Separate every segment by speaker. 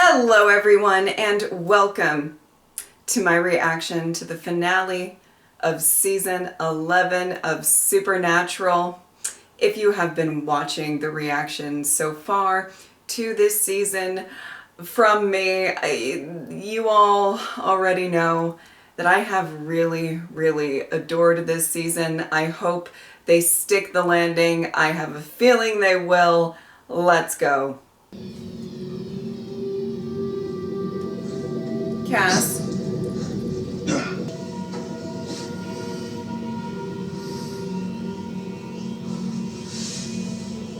Speaker 1: Hello everyone and welcome to my reaction to the finale of season 11 of Supernatural. If you have been watching the reactions so far to this season from me, you all already know that I have really adored this season. I hope they stick the landing. I have a feeling they will. Let's go. Cass.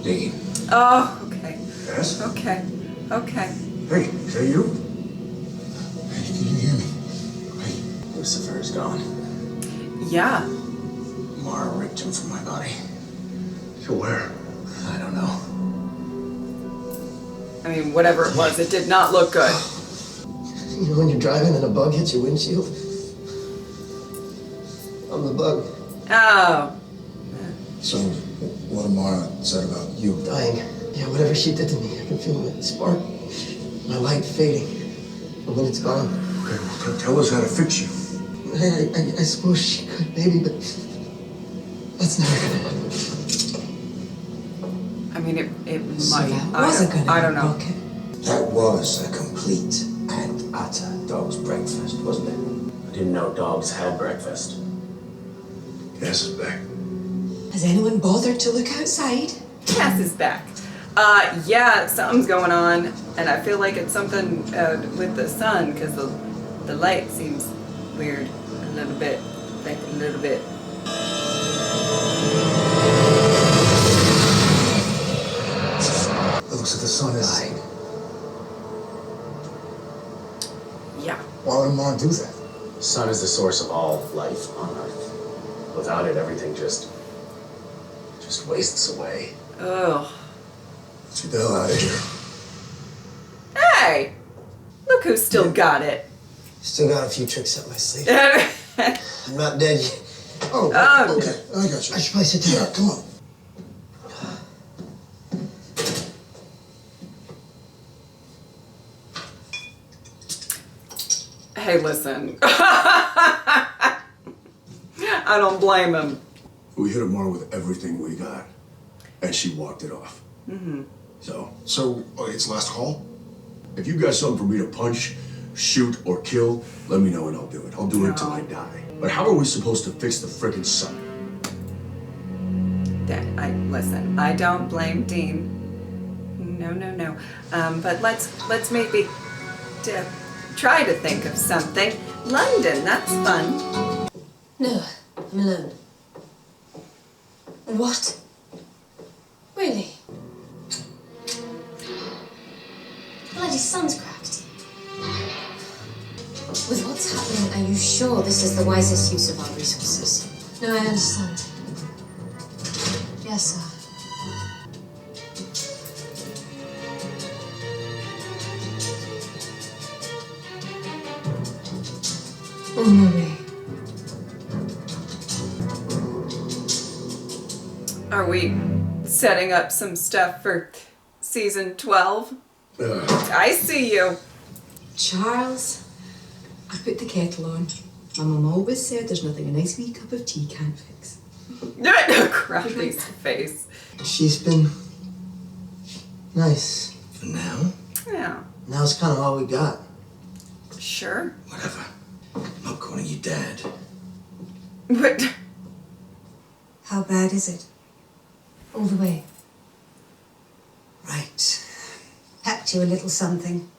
Speaker 2: Dean.
Speaker 1: Oh, okay.
Speaker 2: Yes?
Speaker 1: Okay.
Speaker 2: Hey, is that you? Hey, can you hear me? Hey, Lucifer is gone.
Speaker 1: Yeah.
Speaker 2: Amara ripped him from my body. To where? I don't know.
Speaker 1: I mean, whatever it was, it did not look good.
Speaker 3: You know when you're driving and a bug hits your windshield? I'm the bug.
Speaker 1: Oh.
Speaker 2: So, what Amara said about you?
Speaker 3: Dying. Yeah, whatever she did to me, I can feel my spark, my light fading. But when it's gone...
Speaker 2: Okay, well, tell us how to fix you.
Speaker 3: I suppose she could, maybe, but... that's never gonna happen.
Speaker 1: I mean, it
Speaker 4: So
Speaker 1: might.
Speaker 4: that wasn't gonna
Speaker 1: I don't know.
Speaker 4: Okay.
Speaker 2: That was a complete and utter dog's breakfast, wasn't it?
Speaker 5: I didn't know dogs had breakfast.
Speaker 2: Cass is back.
Speaker 4: Has anyone bothered to look outside?
Speaker 1: Cass is back. Yeah, something's going on, and I feel like it's something with the sun, because the light seems weird a little bit. Like a little bit.
Speaker 2: It looks like the sun is...
Speaker 1: Yeah.
Speaker 2: Why would Amara do that?
Speaker 5: The sun is the source of all life on Earth. Without it, everything just wastes away.
Speaker 1: Ugh.
Speaker 2: Let's get the hell out of here.
Speaker 1: Hey! Look who's still got it.
Speaker 3: Still got a few tricks up my sleeve. I'm not dead yet.
Speaker 2: Oh, okay. I got you.
Speaker 3: I should probably sit down.
Speaker 2: Yeah, come on.
Speaker 1: Hey, listen. I don't blame him.
Speaker 6: We hit Amara with everything we got, and she walked it off.
Speaker 1: Mm-hmm.
Speaker 6: So,
Speaker 2: It's last call?
Speaker 6: if you got something for me to punch, shoot, or kill, let me know and I'll do it. I'll do it until I die. But how are we supposed to fix the frickin' sun?
Speaker 1: Listen, I don't blame Dean. No. But let's maybe try to think of something. London, that's fun.
Speaker 4: No, I'm alone. What? Really? Bloody sun's cracked. With what's happening, are you sure this is the wisest use of our resources? No, I understand. Yes, sir. On my way.
Speaker 1: Are we setting up some stuff for season 12? I see you.
Speaker 4: Charles, I put the kettle on. My mum always said there's nothing a nice wee cup of tea can't fix.
Speaker 1: Crowley's face.
Speaker 3: She's been... nice.
Speaker 2: For now?
Speaker 1: Yeah,
Speaker 3: Now it's kind of all we got.
Speaker 1: sure.
Speaker 2: Whatever. I'm not calling you Dad.
Speaker 1: But
Speaker 4: How bad is it? All the way.
Speaker 7: Right. Packed you a little something.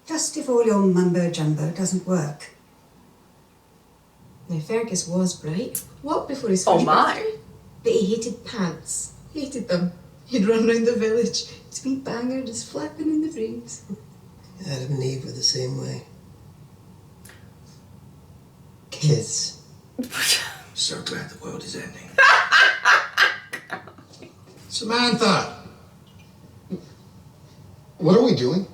Speaker 7: Just if all your mumbo-jumbo doesn't work.
Speaker 4: Now, Fergus was bright. What before his
Speaker 1: Oh
Speaker 4: first
Speaker 1: my.
Speaker 4: birthday? But he hated pants. Hated them. He'd run round the village. His wee banger just flapping in the breeze.
Speaker 3: Adam and Eve were the same way. Kids.
Speaker 2: So glad the world is ending. Samantha!
Speaker 8: What are we doing?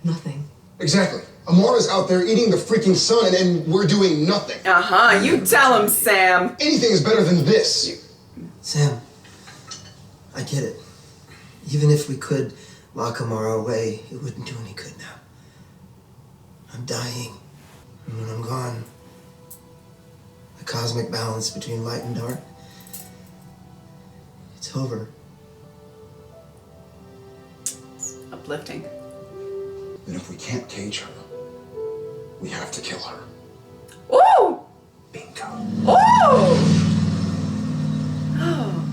Speaker 4: Nothing.
Speaker 8: Exactly. Amara's out there eating the freaking sun and we're doing nothing.
Speaker 1: you tell him, Sam.
Speaker 8: Anything is better than this.
Speaker 3: Sam, I get it. Even if we could lock Amara away, it wouldn't do any good now. I'm dying. And when I'm gone, the cosmic balance between light and dark, it's over.
Speaker 1: Uplifting.
Speaker 8: Then if we can't cage her, we have to kill her.
Speaker 1: Ooh!
Speaker 8: Bingo.
Speaker 1: Ooh! Oh.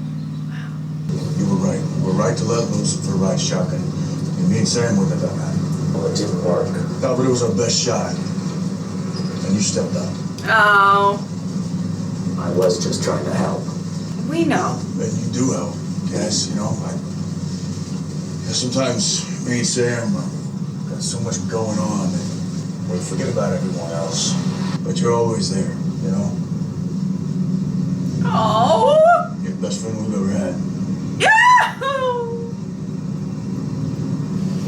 Speaker 6: You were right. You were right to let Lucifer ride shotgun. And me and Sam wouldn't have done that.
Speaker 5: Well, it didn't work.
Speaker 6: No, but it was our best shot. And you stepped up.
Speaker 1: Oh.
Speaker 5: I was just trying to help.
Speaker 1: We know.
Speaker 6: And you do help. Yes, you know, sometimes me and Sam got so much going on that we forget about everyone else. But you're always there, you know?
Speaker 1: Oh.
Speaker 6: You're the best friend we've ever had.
Speaker 1: Yeah!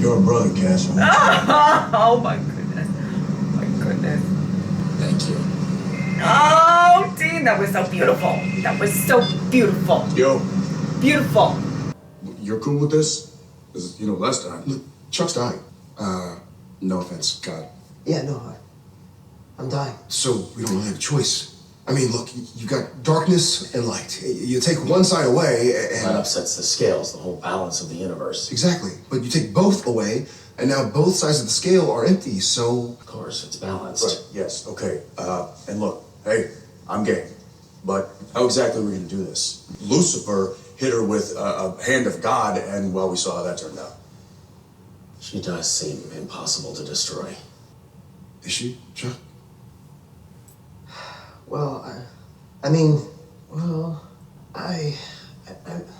Speaker 6: You're a brother, Cass.
Speaker 1: Oh my goodness. My goodness.
Speaker 5: Thank you.
Speaker 1: Oh, Dean, that was so beautiful. That was so beautiful.
Speaker 6: Yo,
Speaker 1: Beautiful.
Speaker 6: you're cool with this? Because, you know, last time.
Speaker 8: Look, Chuck's dying. No offense, God.
Speaker 3: Yeah, no, I'm dying.
Speaker 8: So we don't really have a choice. I mean, look, you got darkness and light. You take one side away
Speaker 5: That
Speaker 8: and...
Speaker 5: upsets the scales, the whole balance of the universe.
Speaker 8: Exactly. But you take both away, and now both sides of the scale are empty, so...
Speaker 5: Of course, it's balanced.
Speaker 6: Right, yes, okay. And look, hey, I'm game. But how exactly are we going to do this? Lucifer hit her with a hand of God, and, well, we saw how that turned out.
Speaker 5: She does seem impossible to destroy.
Speaker 8: Is she, Chuck?
Speaker 3: Well, I mean,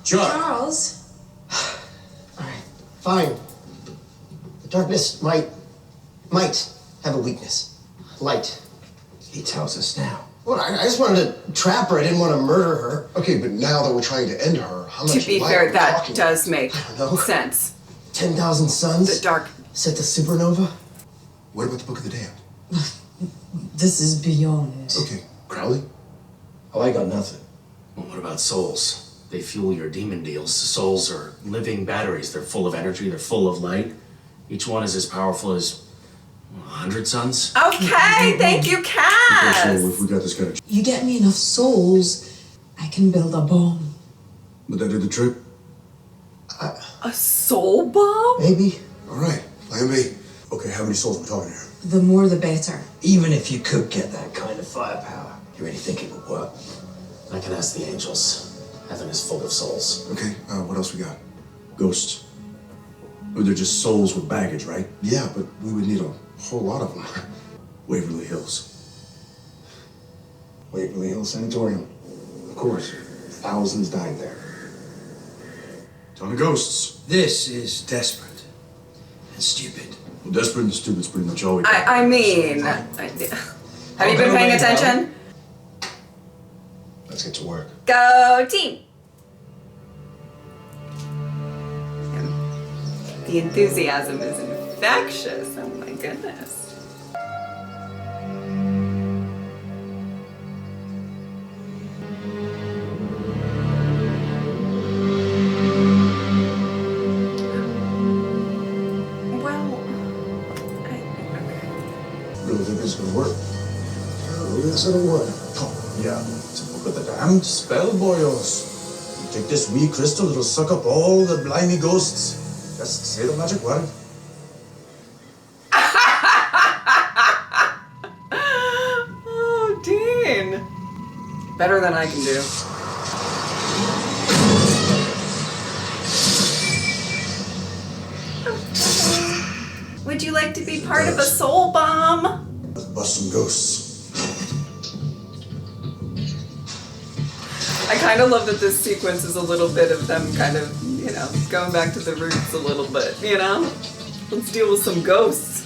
Speaker 6: Chuck!
Speaker 4: Charles?
Speaker 3: all right, fine. The darkness might have a weakness. Light.
Speaker 8: He tells us now.
Speaker 3: Well, I just wanted to trap her. I didn't want to murder her.
Speaker 8: Okay, but now that we're trying to end her, how
Speaker 1: To
Speaker 8: much
Speaker 1: be
Speaker 8: light
Speaker 1: fair,
Speaker 8: are we
Speaker 1: that
Speaker 8: talking?
Speaker 1: does make
Speaker 3: know.
Speaker 1: sense.
Speaker 3: 10,000 suns.
Speaker 1: The dark.
Speaker 3: Set the supernova.
Speaker 8: What about the Book of the Damned?
Speaker 9: This is beyond.
Speaker 8: Okay, Crowley?
Speaker 5: Oh, I got nothing. Well, what about souls? They fuel your demon deals. Souls are living batteries. They're full of energy, they're full of light. Each one is as powerful as 100 suns.
Speaker 1: Okay, thank you, Cass.
Speaker 6: So if we got this kind of...
Speaker 9: You get me enough souls, I can build a bomb.
Speaker 6: Would that do the trick?
Speaker 1: A soul bomb?
Speaker 3: Maybe.
Speaker 8: All right, plan B.
Speaker 6: Okay, how many souls are we talking here?
Speaker 9: The more the better.
Speaker 3: Even if you could get that kind of firepower, you really think it would work?
Speaker 5: I can ask the angels. Heaven is full of souls.
Speaker 8: Okay, what else we got?
Speaker 6: Ghosts. Or they're just souls with baggage, right?
Speaker 8: Yeah, but we would need a whole lot of them.
Speaker 6: Waverly Hills.
Speaker 8: Waverly Hills Sanatorium. Of course, thousands died there.
Speaker 6: Ton of ghosts.
Speaker 3: This is desperate and stupid.
Speaker 6: Well, desperate and stupid's pretty much all we got.
Speaker 1: I mean, have you been paying attention?
Speaker 8: Let's get to work.
Speaker 1: Go team! The enthusiasm is infectious. Oh my goodness.
Speaker 6: Really think this is gonna work?
Speaker 8: Really said it would.
Speaker 6: Oh, yeah. It's a book of the damned spell, boyos. You take this wee crystal, it'll suck up all the blimey ghosts. Just say the magic word.
Speaker 1: Oh, Dean. Better than I can do. Would you like to be part of a soul bomb?
Speaker 6: Let's bust some ghosts.
Speaker 1: I kind of love that this sequence is a little bit of them kind of, you know, going back to the roots a little bit, you know? Let's deal with some ghosts.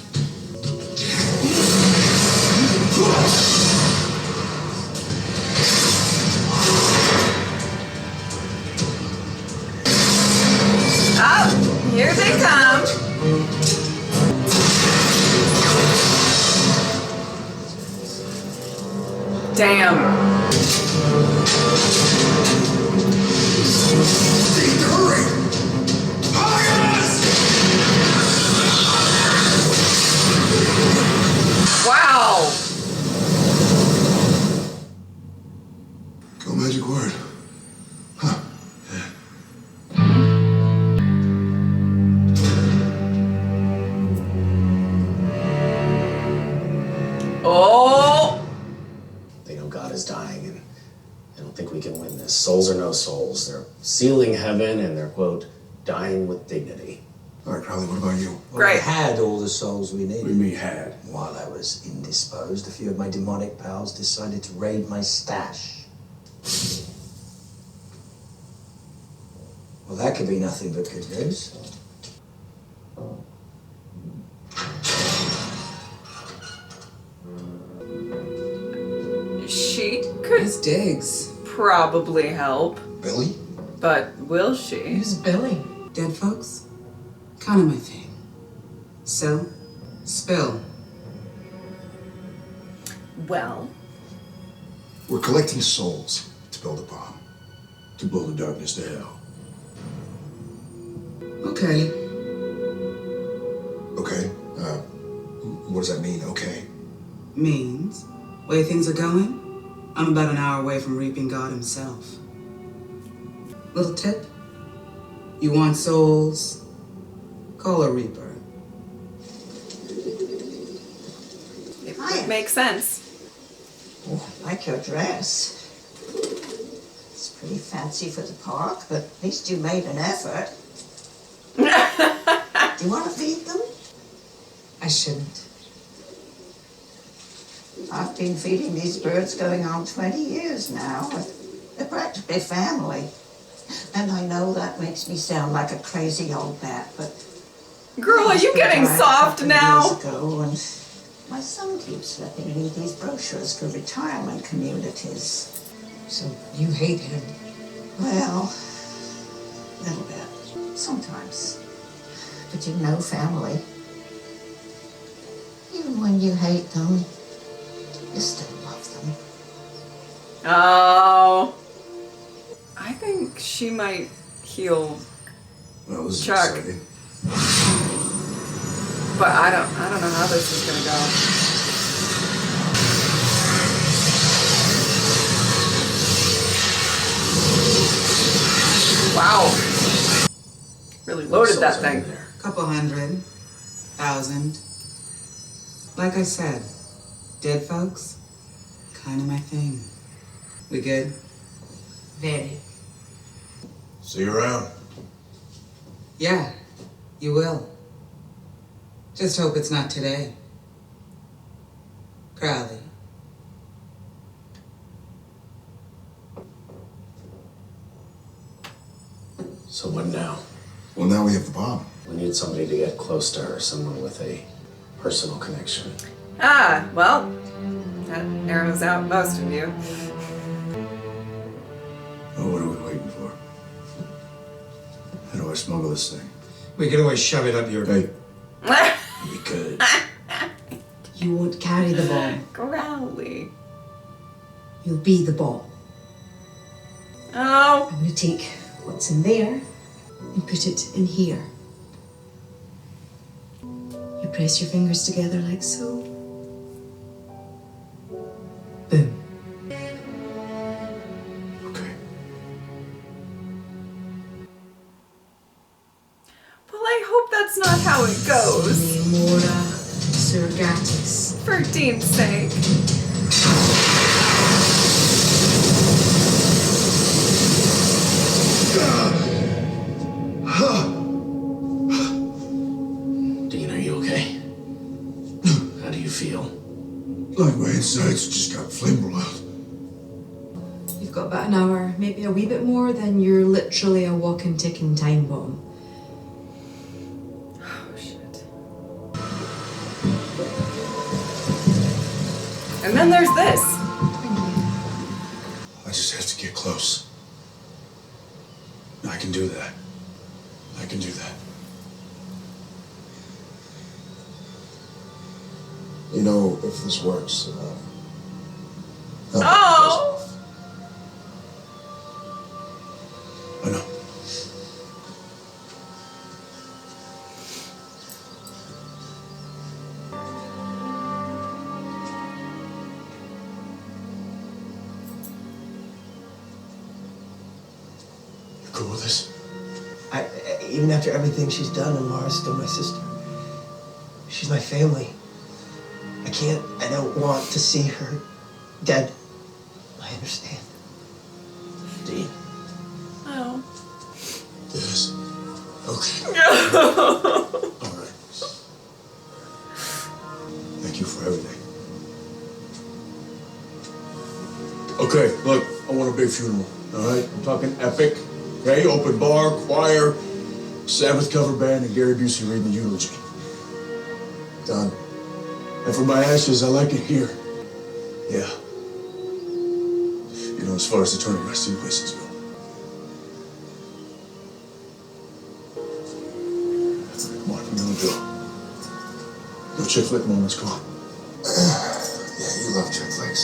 Speaker 1: Oh, here they come. Damn.
Speaker 8: Hurry! Fires!
Speaker 5: think we can win this. Souls or no souls. They're sealing heaven and they're, quote, dying with dignity.
Speaker 8: All right, Crowley, what about you?
Speaker 3: Well,
Speaker 1: Great.
Speaker 3: I had all the souls we needed.
Speaker 6: What do you mean had?
Speaker 3: While I was indisposed, a few of my demonic pals decided to raid my stash. Well, that could be nothing but good news.
Speaker 1: She could
Speaker 9: Miss Diggs.
Speaker 1: probably help,
Speaker 8: Billy?
Speaker 1: but will she?
Speaker 9: Who's Billy?
Speaker 10: Dead folks? Kind of my thing. So, spill.
Speaker 1: Well,
Speaker 8: We're collecting souls to build a bomb.
Speaker 6: To blow the darkness to hell.
Speaker 10: Okay.
Speaker 8: Okay. What does that mean, okay?
Speaker 10: Means, way things are going, I'm about an hour away from reaping God himself. Little tip? You want souls? Call a reaper.
Speaker 1: it
Speaker 7: Hiya.
Speaker 1: would make sense.
Speaker 7: Oh, I like your dress. It's pretty fancy for the park, but at least you made an effort. Do you want to feed them?
Speaker 9: I shouldn't.
Speaker 7: I've been feeding these birds going on 20 years now. They're practically family. And I know that makes me sound like a crazy old bat, but...
Speaker 1: Girl, are you getting soft now?
Speaker 7: Years ago, and my son keeps letting me these brochures for retirement communities.
Speaker 9: So you hate him.
Speaker 7: Well, a little bit. Sometimes. But you know family. Even when you hate them, you still love them.
Speaker 1: Oh. I think she might heal,
Speaker 6: Well, this is
Speaker 1: Chuck.
Speaker 6: exciting.
Speaker 1: but I don't know how this is gonna go. Wow. Really loaded that
Speaker 5: Souls over
Speaker 1: thing.
Speaker 5: there.
Speaker 10: Couple hundred, 1,000. Like I said, dead folks, kind of my thing. We good?
Speaker 9: Very.
Speaker 6: See you around.
Speaker 10: Yeah, you will. Just hope it's not today. Crowley.
Speaker 5: So what now?
Speaker 8: Well, now we have the bomb.
Speaker 5: We need somebody to get close to her, someone with a personal connection.
Speaker 1: Ah, well, that narrows out most of you.
Speaker 6: Oh, what are we waiting for? How do I smuggle this thing?
Speaker 2: We can always shove it up your...
Speaker 6: Hey, we could.
Speaker 9: You won't carry the bomb.
Speaker 1: Crowley.
Speaker 9: You'll be the bomb.
Speaker 1: Oh.
Speaker 9: I'm going to take what's in there and put it in here. You press your fingers together like so. Boom.
Speaker 6: Okay.
Speaker 1: Well, I hope that's not how it goes.
Speaker 9: Amara Surgatis.
Speaker 1: For Dean's sake.
Speaker 5: Dean, are you okay? How do you feel?
Speaker 6: Like my insides just got flame blown out.
Speaker 9: You've got about an hour, maybe a wee bit more, then you're literally a walking, ticking time bomb.
Speaker 1: Oh, shit. And then there's this.
Speaker 6: I just have to get close. I can do that. I can do that.
Speaker 8: You know, if this works,
Speaker 1: Oh!
Speaker 6: I know. You cool with this?
Speaker 3: Even after everything she's done, Amara's still my sister. She's my family. I don't want to see her dead. I understand.
Speaker 5: Dean.
Speaker 1: Oh.
Speaker 6: Yes. Okay. All right. Thank you for everything. Okay, look, I want a big funeral, all right? I'm talking epic, okay? Open bar, choir, Sabbath cover band, and Gary Busey reading the eulogy. Done. And for my ashes, I like it here. Yeah. You know, as far as the turning my suitcases go. Come on, you know the drill. No chick flick moments, come on.
Speaker 8: Yeah, you love chick flicks.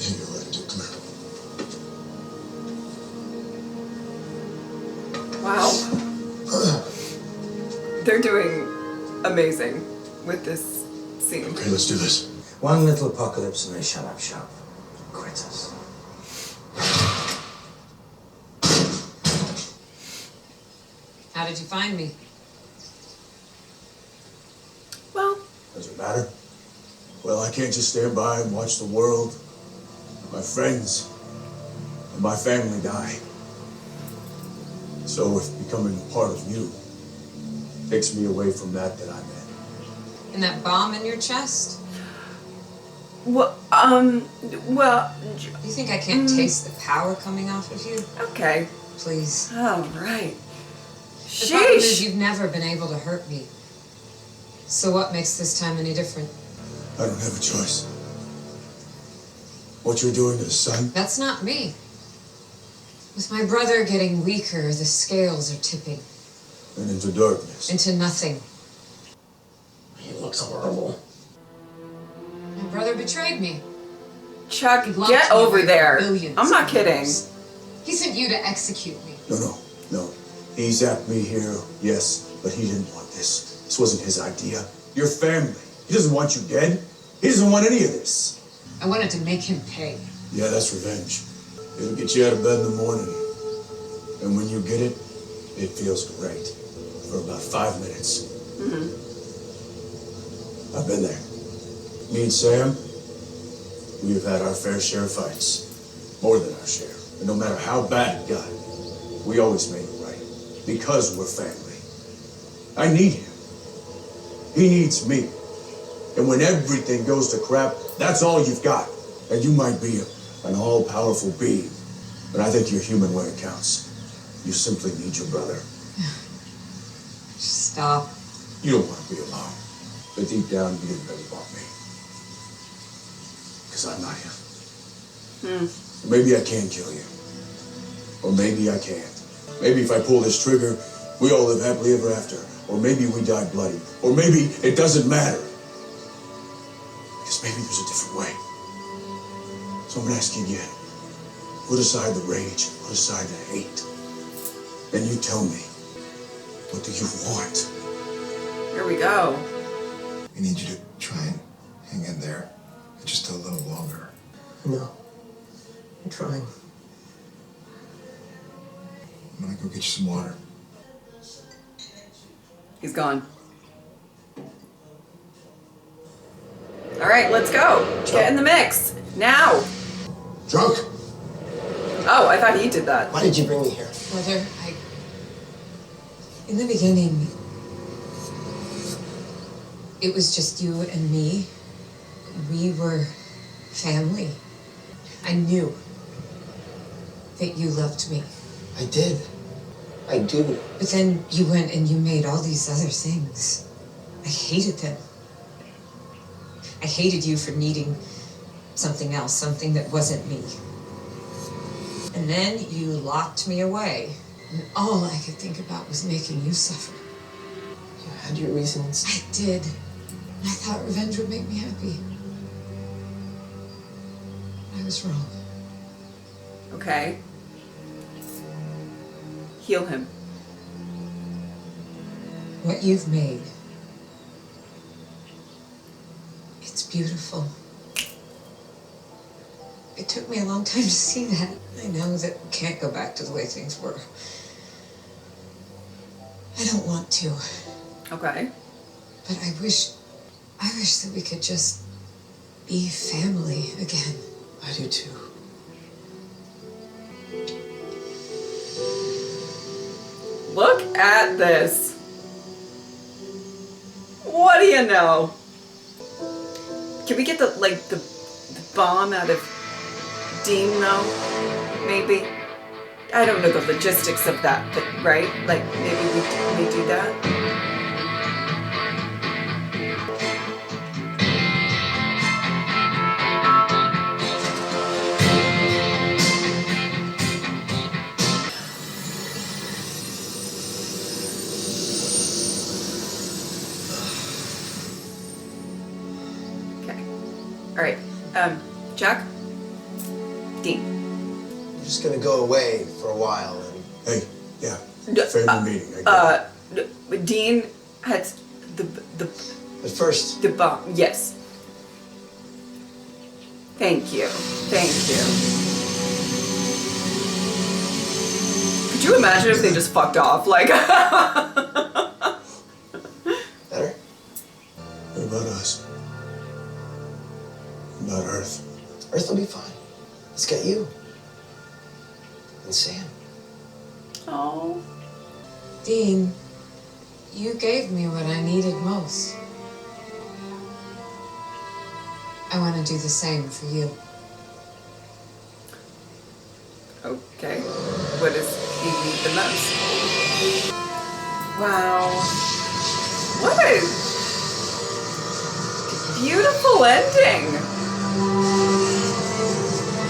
Speaker 6: Yeah, you're right, dude. Come here.
Speaker 1: Wow. They're doing amazing with this scene.
Speaker 6: Okay, let's do this.
Speaker 3: One little apocalypse and they shut up shop. Quitters.
Speaker 4: How did you find me?
Speaker 1: Well,
Speaker 6: Does it matter? Well, I can't just stand by and watch the world, my friends, and my family die. So if becoming a part of you takes me away from that I'm in.
Speaker 4: And that bomb in your chest?
Speaker 1: well, well,
Speaker 4: You think I can't taste the power coming off of you?
Speaker 1: okay.
Speaker 4: Please.
Speaker 1: All right.
Speaker 4: The problem is
Speaker 1: Sheesh.
Speaker 4: you've never been able to hurt me. So what makes this time any different?
Speaker 6: I don't have a choice. What you're doing to the sun,
Speaker 4: That's not me. With my brother getting weaker, the scales are tipping
Speaker 6: and into darkness.
Speaker 4: into nothing.
Speaker 5: He looks horrible.
Speaker 4: My brother betrayed me.
Speaker 1: Chuck,
Speaker 4: He locked
Speaker 1: get
Speaker 4: me
Speaker 1: over
Speaker 4: away for
Speaker 1: there.
Speaker 4: billions
Speaker 1: I'm not
Speaker 4: of
Speaker 1: kidding.
Speaker 4: years. He sent you to execute me.
Speaker 6: No. He zapped me here, yes, but he didn't want this. This wasn't his idea. Your family. He doesn't want you dead. He doesn't want any of this.
Speaker 4: I wanted to make him pay.
Speaker 6: Yeah, that's revenge. It'll get you out of bed in the morning. And when you get it, it feels great. For about 5 minutes. I've been there. Me and Sam, we have had our fair share of fights. More than our share. And no matter how bad it got, we always made it right. Because we're family. I need him. He needs me. And when everything goes to crap, that's all you've got. And you might be an all-powerful being, but I think you're human when it counts. You simply need your brother.
Speaker 4: Just stop.
Speaker 6: You don't want to be alone. But deep down, you didn't really want me. Because I'm not him. Maybe I can kill you. Or maybe I can't. Maybe if I pull this trigger, we all live happily ever after. Or maybe we die bloody. Or maybe it doesn't matter. Because maybe there's a different way. So I'm gonna ask you again. Put aside the rage, put aside the hate. Then you tell me, what do you want?
Speaker 1: Here we go.
Speaker 8: We need you to try and hang in there just a little longer.
Speaker 3: No. I'm trying.
Speaker 8: I'm gonna go get you some water.
Speaker 1: He's gone. All right, let's go. Get in the mix. Now.
Speaker 8: Drunk?
Speaker 1: Oh, I thought he did that.
Speaker 3: Why did you bring me here?
Speaker 4: Brother, in the beginning, it was just you and me. We were family. I knew that you loved me.
Speaker 3: I did. I do.
Speaker 4: But then you went and you made all these other things. I hated them. I hated you for needing something else, something that wasn't me. And then you locked me away. And all I could think about was making you suffer.
Speaker 3: You had your reasons.
Speaker 4: I did. I thought revenge would make me happy. I was wrong.
Speaker 1: Okay. Heal him.
Speaker 4: What you've made, it's beautiful. It took me a long time to see that. I know that we can't go back to the way things were. I don't want to,
Speaker 1: Okay.
Speaker 4: but I wish that we could just be family again.
Speaker 3: I do too.
Speaker 1: Look at this. What do you know? Can we get the bomb out of Dean though? Maybe. I don't know the logistics of that, but right? Like maybe we do that. All right, Jack, Dean.
Speaker 3: I'm just gonna go away for a while and...
Speaker 6: Hey, yeah, family meeting. I get it.
Speaker 1: Dean has the
Speaker 3: But first...
Speaker 1: the bomb. Yes. Thank you. Could you imagine if they just fucked off? Like.
Speaker 3: Better?
Speaker 6: What about us? About Earth?
Speaker 3: Earth will be fine. It's got you. And Sam.
Speaker 1: Oh.
Speaker 4: Dean, you gave me what I needed most. I want to do the same for you.
Speaker 1: Okay. What does he need the most? Wow. What a beautiful ending.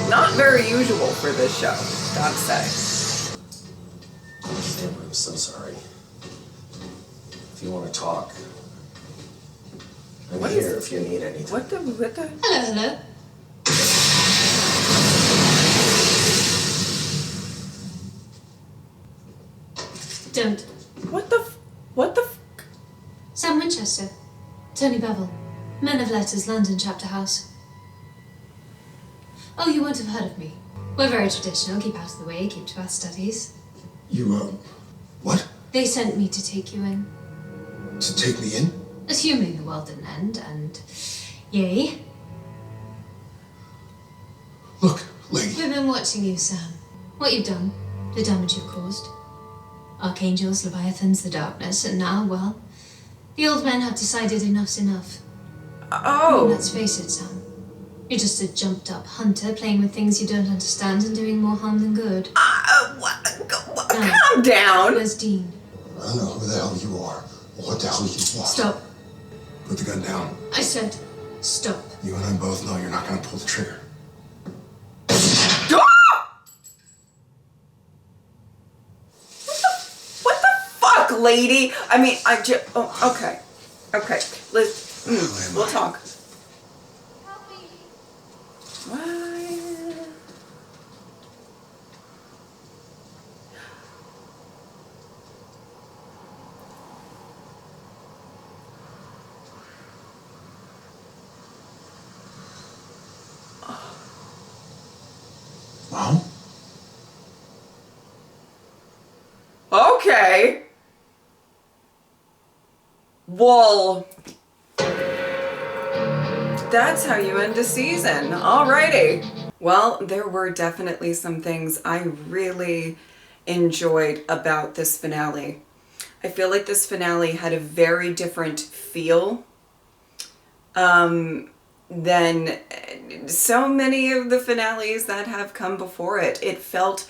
Speaker 1: Not very usual for this show, gotta say.
Speaker 5: Sam, I'm so sorry. If you want to talk, I'm here if you need anything.
Speaker 1: What the?
Speaker 9: Hello. Don't.
Speaker 1: What the?
Speaker 9: Sam Winchester. Tony Bevel. Men of Letters, London Chapter House. Oh, you won't have heard of me. We're very traditional, keep out of the way, keep to our studies.
Speaker 8: You, what?
Speaker 9: They sent me to take you in.
Speaker 8: To take me in?
Speaker 9: Assuming the world didn't end, and yay.
Speaker 8: Look, lady.
Speaker 9: We've been watching you, Sam. What you've done, the damage you've caused. Archangels, Leviathans, the darkness, and now, well, the old men have decided enough's enough.
Speaker 1: Oh.
Speaker 9: Let's face it, Sam. You're just a jumped-up hunter playing with things you don't understand and doing more harm than good.
Speaker 1: Calm down.
Speaker 9: Where's Dean?
Speaker 8: I don't know who the hell you are, or what the hell you want.
Speaker 9: Stop.
Speaker 8: Put the gun down.
Speaker 9: I said, stop.
Speaker 8: You and I both know you're not gonna pull the trigger.
Speaker 1: What the fuck, lady? I mean, okay. Liz, we'll talk. What?
Speaker 6: Mom?
Speaker 1: Okay. Well, that's how you end a season. Alrighty. Well, there were definitely some things I really enjoyed about this finale. I feel like this finale had a very different feel than so many of the finales that have come before it. It felt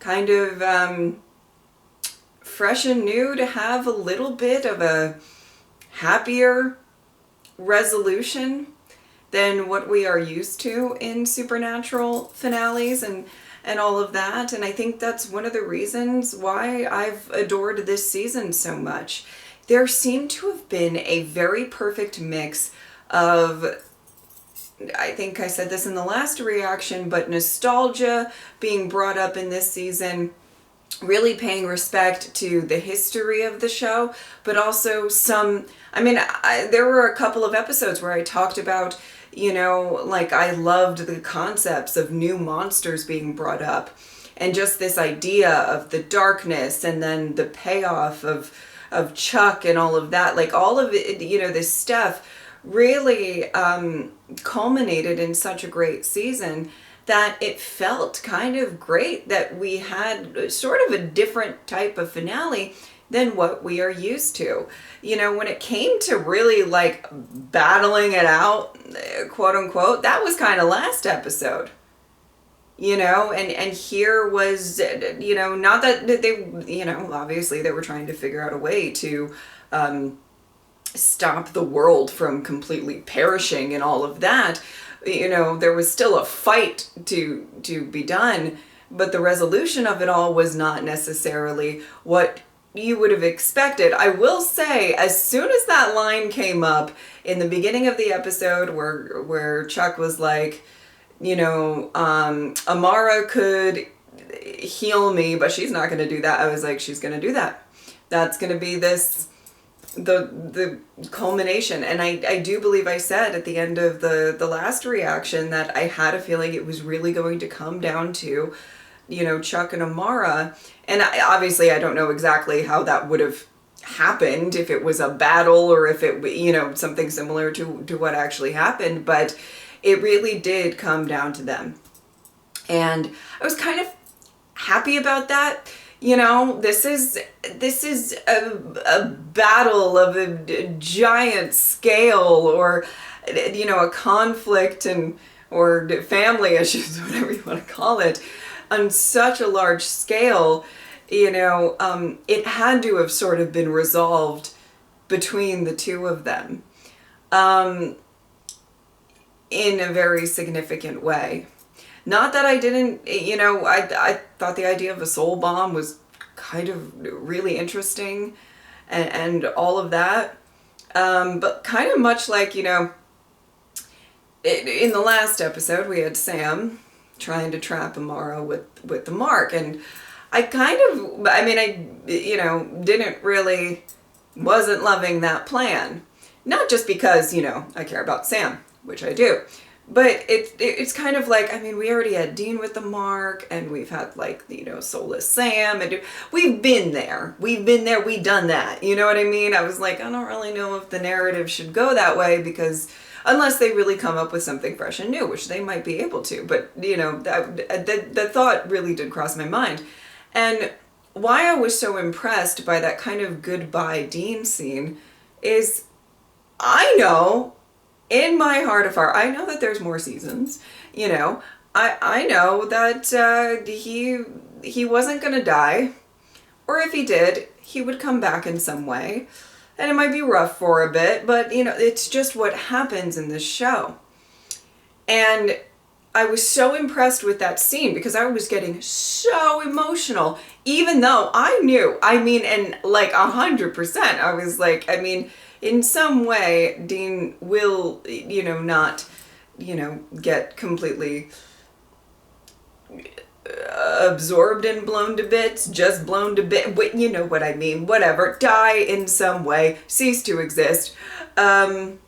Speaker 1: kind of fresh and new to have a little bit of a happier resolution than what we are used to in supernatural finales and all of that. And I think that's one of the reasons why I've adored this season so much. There seemed to have been a very perfect mix of, I think I said this in the last reaction, but nostalgia being brought up in this season, really paying respect to the history of the show, but also some, there were a couple of episodes where I talked about, like I loved the concepts of new monsters being brought up and just this idea of the darkness and then the payoff of Chuck and all of that, like all of it, this stuff really culminated in such a great season that it felt kind of great that we had sort of a different type of finale than what we are used to. You know, when it came to really like battling it out, quote unquote, that was kind of last episode. You know, and here was, you know, not that they, you know, obviously they were trying to figure out a way to stop the world from completely perishing and all of that. You know, there was still a fight to be done, but the resolution of it all was not necessarily what you would have expected. I will say, as soon as that line came up in the beginning of the episode where Chuck was like, you know, Amara could heal me, but she's not going to do that. I was like, she's going to do that. That's going to be the culmination. And I do believe I said at the end of the last reaction that I had a feeling it was really going to come down to, you know, Chuck and Amara. And obviously I don't know exactly how that would have happened, if it was a battle or if it, you know, something similar to what actually happened, but it really did come down to them. And I was kind of happy about that. You know, this is a battle of a giant scale, or, you know, a conflict or family issues, whatever you want to call it, on such a large scale. You know, it had to have sort of been resolved between the two of them. In a very significant way. Not that I didn't, you know, I thought the idea of a soul bomb was kind of really interesting and all of that. But kind of much like, you know, in the last episode, we had Sam trying to trap Amara with the mark. And I kind of, I mean, you know, wasn't loving that plan. Not just because, you know, I care about Sam, which I do. But it's kind of like, I mean, we already had Dean with the mark, and we've had, like, you know, Soulless Sam, and we've been there. We've done that. You know what I mean? I was like, I don't really know if the narrative should go that way, because unless they really come up with something fresh and new, which they might be able to. But, you know, that thought really did cross my mind. And why I was so impressed by that kind of goodbye Dean scene is I know, in my heart of heart, I know that there's more seasons, you know. I know that he wasn't going to die, or if he did, he would come back in some way. And it might be rough for a bit, but, you know, it's just what happens in this show. And I was so impressed with that scene because I was getting so emotional, even though I knew, I mean, and like 100%, I was like, I mean, in some way, Dean will, you know, not, you know, get completely absorbed and blown to bits, just blown to bits, you know what I mean, whatever, die in some way, cease to exist, and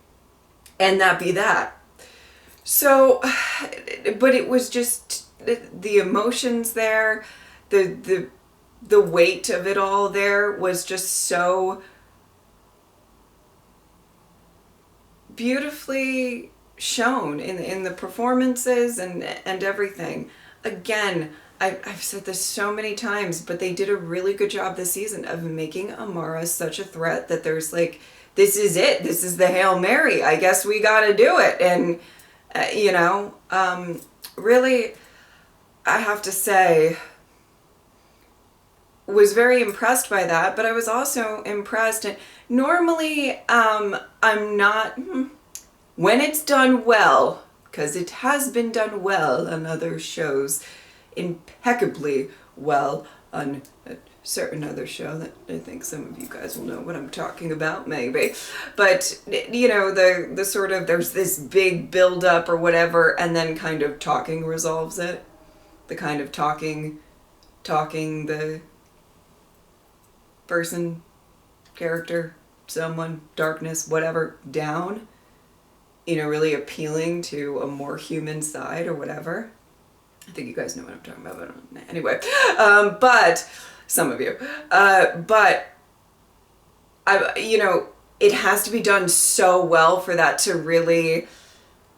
Speaker 1: that be that. So, but it was just the emotions there, the weight of it all there was just so beautifully shown in the performances and everything. Again, I've said this so many times, but they did a really good job this season of making Amara such a threat that there's like, this is it. This is the Hail Mary. I guess we got to do it. And, you know, really, I have to say, was very impressed by that, but I was also impressed. And normally, I'm not, when it's done well, because it has been done well on other shows, impeccably well on a certain other show that I think some of you guys will know what I'm talking about, maybe. But, you know, the sort of, there's this big build-up or whatever, and then kind of talking resolves it. The kind of talking the person, character, someone, darkness, whatever, down. You know, really appealing to a more human side or whatever. I think you guys know what I'm talking about, but anyway. But some of you. But you know, it has to be done so well for that to really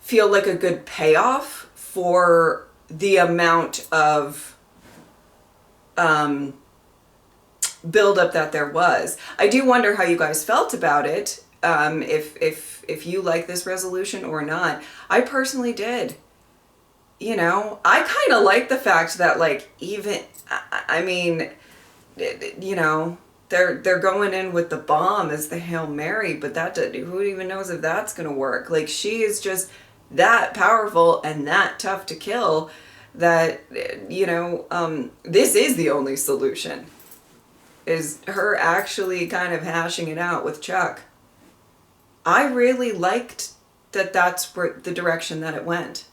Speaker 1: feel like a good payoff for the amount of buildup that there was. I do wonder how you guys felt about it, if you like this resolution or not. I personally did. You know, I kind of like the fact that, like, even, I mean, you know, they're going in with the bomb as the Hail Mary, but who even knows if that's going to work? Like, she is just that powerful and that tough to kill that, you know, this is the only solution, is her actually kind of hashing it out with Chuck. I really liked that that's where the direction that it went.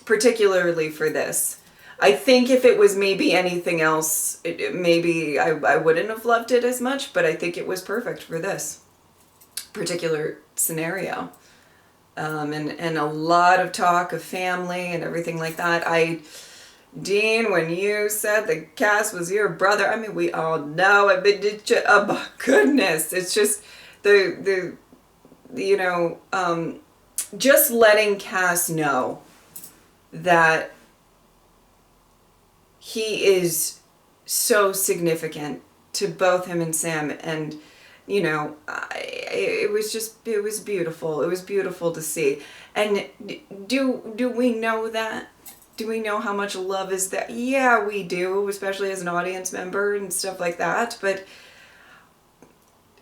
Speaker 1: Particularly for this. I think if it was maybe anything else, maybe I wouldn't have loved it as much, but I think it was perfect for this particular scenario. And a lot of talk of family and everything like that. Dean, when you said the Cass was your brother, I mean, we all know it, but oh my goodness, it's just the you know, just letting Cass know that he is so significant to both him and Sam, and you know, it was beautiful. It was beautiful to see. And do we know that? Do we know how much love is there? Yeah, we do, especially as an audience member and stuff like that. But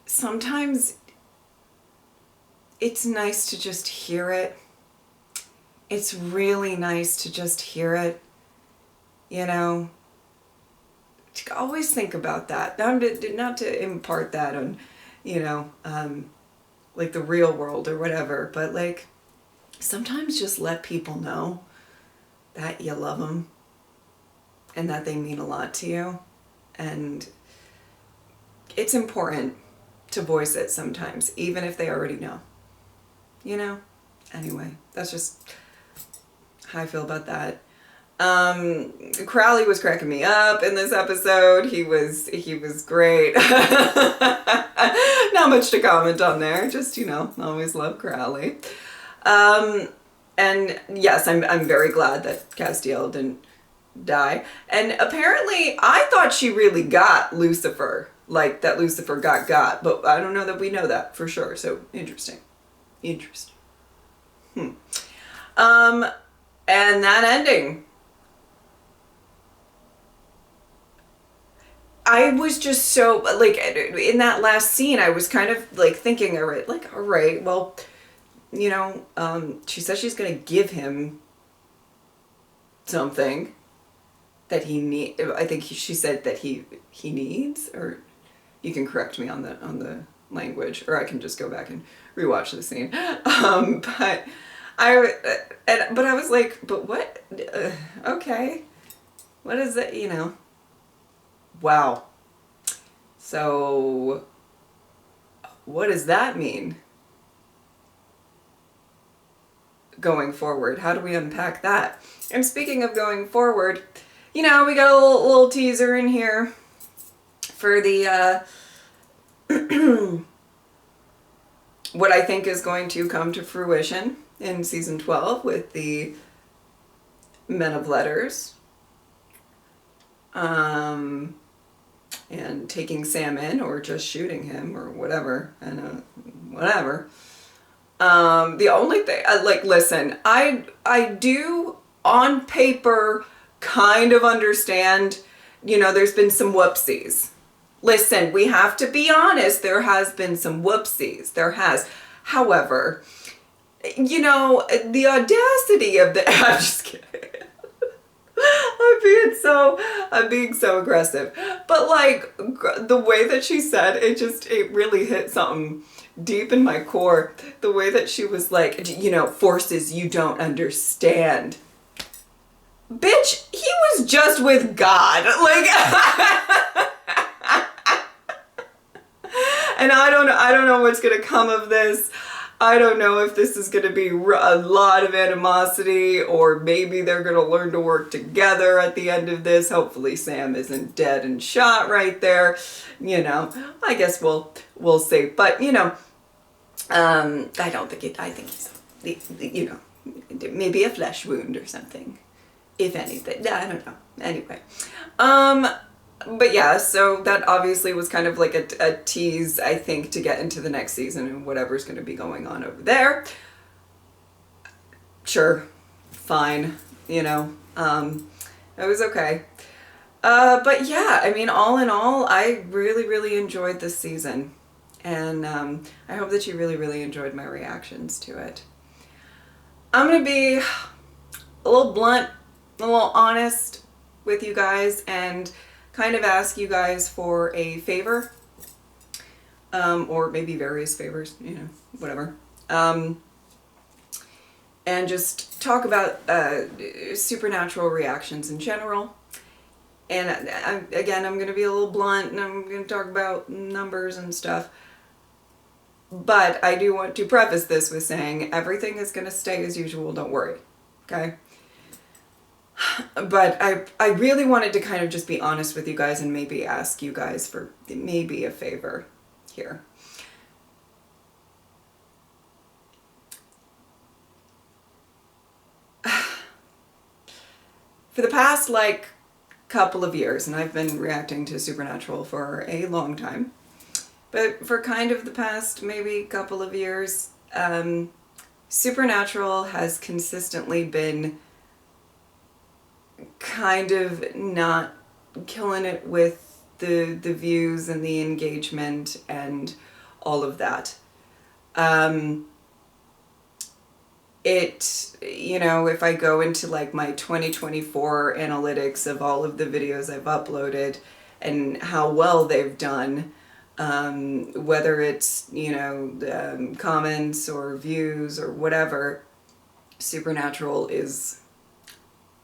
Speaker 1: sometimes it's nice to just hear it. It's really nice to just hear it, you know. Always think about that. Not to impart that on, you know, like the real world or whatever, but like sometimes just let people know that you love them and that they mean a lot to you. And it's important to voice it sometimes, even if they already know, you know. Anyway, that's just how I feel about that. Crowley was cracking me up in this episode. He was great. Not much to comment on there. Just, you know, always love Crowley. And yes, I'm very glad that Castiel didn't die. And apparently, I thought she really got Lucifer, like that Lucifer got, but I don't know that we know that for sure. So interesting. And that ending. I was just so, like, in that last scene, I was kind of, like, thinking, all right, well, you know, she says she's going to give him something that he need. I think she said that he needs, or you can correct me on the language, or I can just go back and rewatch the scene. But I was like, but what? Okay, what is it? You know. Wow. So, what does that mean going forward? How do we unpack that? And speaking of going forward, you know, we got a little teaser in here for the what I think is going to come to fruition in season 12 with the Men of Letters. And taking Sam in, or just shooting him, or whatever, and whatever. The only thing, like, listen, I do on paper kind of understand, you know, there's been some whoopsies. Listen, we have to be honest, there has been some whoopsies. There has. However, you know, the audacity of the, I'm just kidding. I'm being so aggressive. But like the way that she said, it really hit something deep in my core. The way that she was like, you know, forces you don't understand. Bitch, he was just with God. Like, and I don't know what's gonna come of this. I don't know if this is going to be a lot of animosity, or maybe they're going to learn to work together at the end of this. Hopefully Sam isn't dead and shot right there. You know, I guess we'll see. But, you know, I think he's, you know, maybe a flesh wound or something, if anything. I don't know. Anyway, but yeah, so that obviously was kind of like a tease, I think, to get into the next season and whatever's going to be going on over there. Sure, fine, you know, it was okay. But yeah, I mean, all in all, I really, really enjoyed this season. And I hope that you really, really enjoyed my reactions to it. I'm going to be a little blunt, a little honest with you guys and kind of ask you guys for a favor. Or maybe various favors, you know, whatever. And just talk about supernatural reactions in general. And again, I'm going to be a little blunt and I'm going to talk about numbers and stuff. But I do want to preface this with saying everything is going to stay as usual, don't worry. Okay? But I really wanted to kind of just be honest with you guys and maybe ask you guys for maybe a favor here. For the past, like, couple of years, and I've been reacting to Supernatural for a long time, but for kind of the past maybe couple of years, Supernatural has consistently been kind of not killing it with the views and the engagement and all of that. You know, if I go into like my 2024 analytics of all of the videos I've uploaded and how well they've done, whether it's, you know, comments or views or whatever, Supernatural is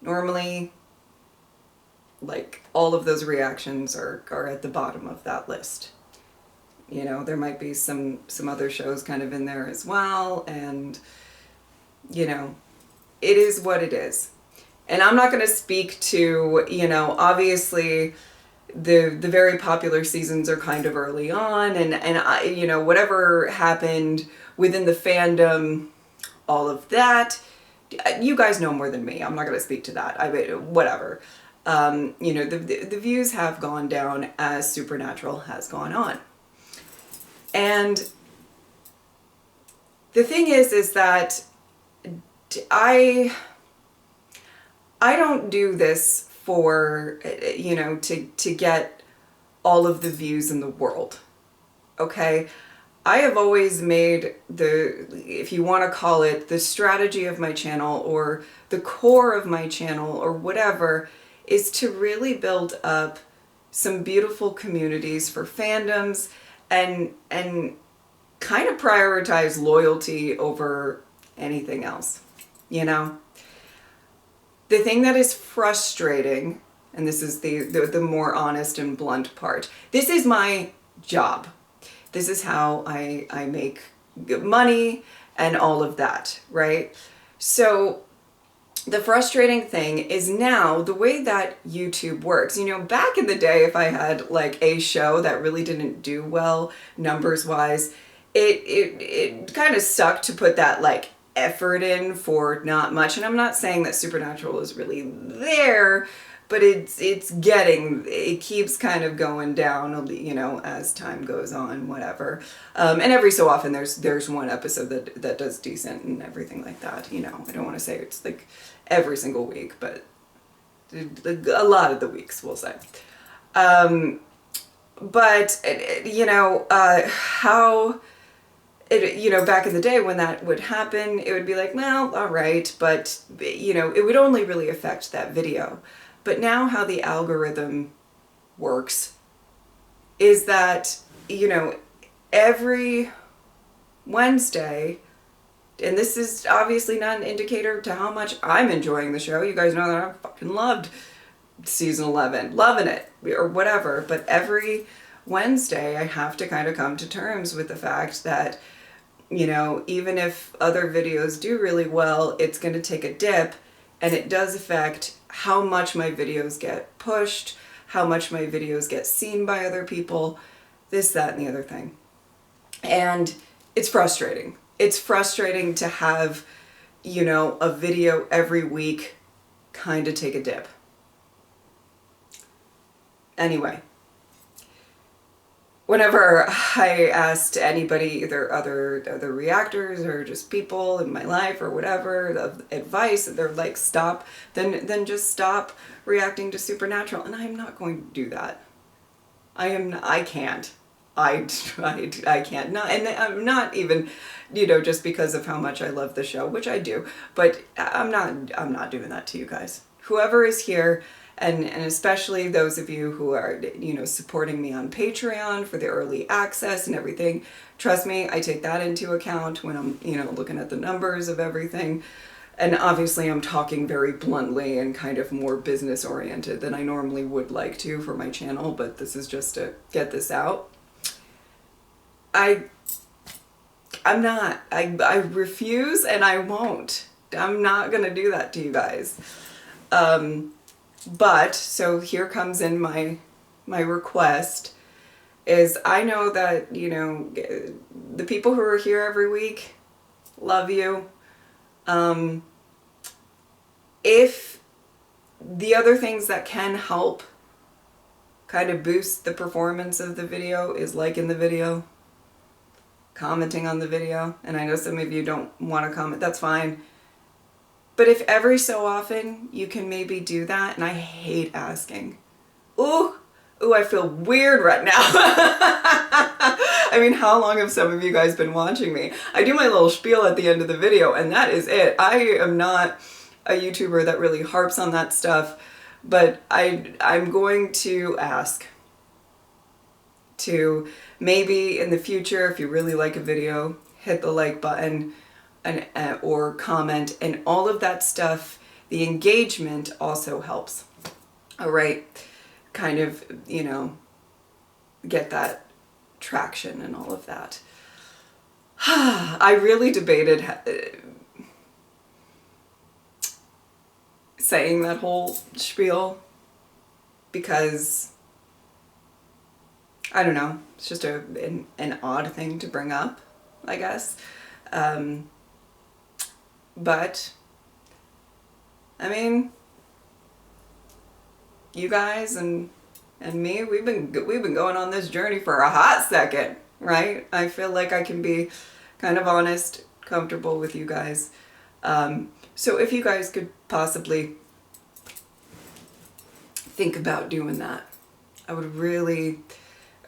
Speaker 1: normally, like, all of those reactions are at the bottom of that list. You know, there might be some other shows kind of in there as well, and you know, it is what it is. And I'm not going to speak to, you know, obviously the very popular seasons are kind of early on, and I, you know, whatever happened within the fandom, all of that, you guys know more than me. I'm not going to speak to that. I mean, whatever. You know, the views have gone down as Supernatural has gone on. And the thing is that I don't do this for, you know, to get all of the views in the world, okay? I have always made if you want to call it, the strategy of my channel or the core of my channel or whatever, is to really build up some beautiful communities for fandoms and kind of prioritize loyalty over anything else. You know, the thing that is frustrating, and this is the more honest and blunt part, this is my job. This is how I make money and all of that, right? So the frustrating thing is now the way that YouTube works. You know, back in the day, if I had like a show that really didn't do well numbers wise, it kind of sucked to put that like effort in for not much. And I'm not saying that Supernatural is really there, but it keeps kind of going down, you know, as time goes on, whatever. And every so often there's one episode that does decent and everything like that. You know, I don't want to say it's like every single week, but a lot of the weeks, we'll say. But you know, you know, back in the day when that would happen, it would be like, well, all right, but, you know, it would only really affect that video. But now how the algorithm works is that, you know, every Wednesday, and this is obviously not an indicator to how much I'm enjoying the show. You guys know that I fucking loved season 11, loving it, or whatever. But every Wednesday, I have to kind of come to terms with the fact that, you know, even if other videos do really well, it's going to take a dip, and it does affect how much my videos get pushed, how much my videos get seen by other people, this, that, and the other thing. And it's frustrating. It's frustrating to have, you know, a video every week kind of take a dip. Anyway, whenever I asked anybody, either other reactors or just people in my life or whatever, the advice, they're like, stop, then just stop reacting to Supernatural. And I'm not going to do that. I can't. I can't. Not, and I'm not even, you know, just because of how much I love the show, which I do, but I'm not doing that to you guys. Whoever is here, and especially those of you who are, you know, supporting me on Patreon for the early access and everything, trust me, I take that into account when I'm, you know, looking at the numbers of everything. And obviously I'm talking very bluntly and kind of more business oriented than I normally would like to for my channel, but this is just to get this out. I refuse, and I won't. I'm not going to do that to you guys. But, so here comes in my request, is I know that, you know, the people who are here every week, love you. If the other things that can help kind of boost the performance of the video is liking the video, commenting on the video, and I know some of you don't want to comment, that's fine. But if every so often you can maybe do that, and I hate asking. Ooh, I feel weird right now. I mean, how long have some of you guys been watching me? I do my little spiel at the end of the video, and that is it. I am not a YouTuber that really harps on that stuff, but I'm going to ask to maybe in the future, if you really like a video, hit the like button and or comment, and all of that stuff. The engagement also helps. All right, kind of, you know, get that traction and all of that. I really debated saying that whole spiel because I don't know, it's just an odd thing to bring up, I guess. But I mean, you guys and me, we've been going on this journey for a hot second, right? I feel like I can be kind of honest, comfortable with you guys. So if you guys could possibly think about doing that, I would really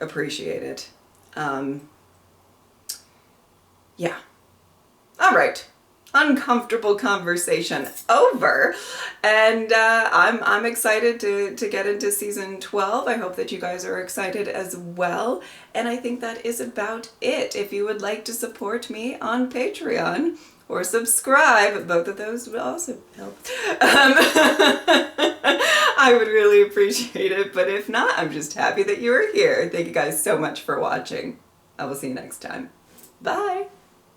Speaker 1: appreciate it. Yeah. All right. Uncomfortable conversation over, and I'm excited to get into season 12. I hope that you guys are excited as well, and I think that is about it. If you would like to support me on Patreon or subscribe, both of those would also help. I would really appreciate it, but if not, I'm just happy that you are here. Thank you guys so much for watching. I will see you next time. Bye.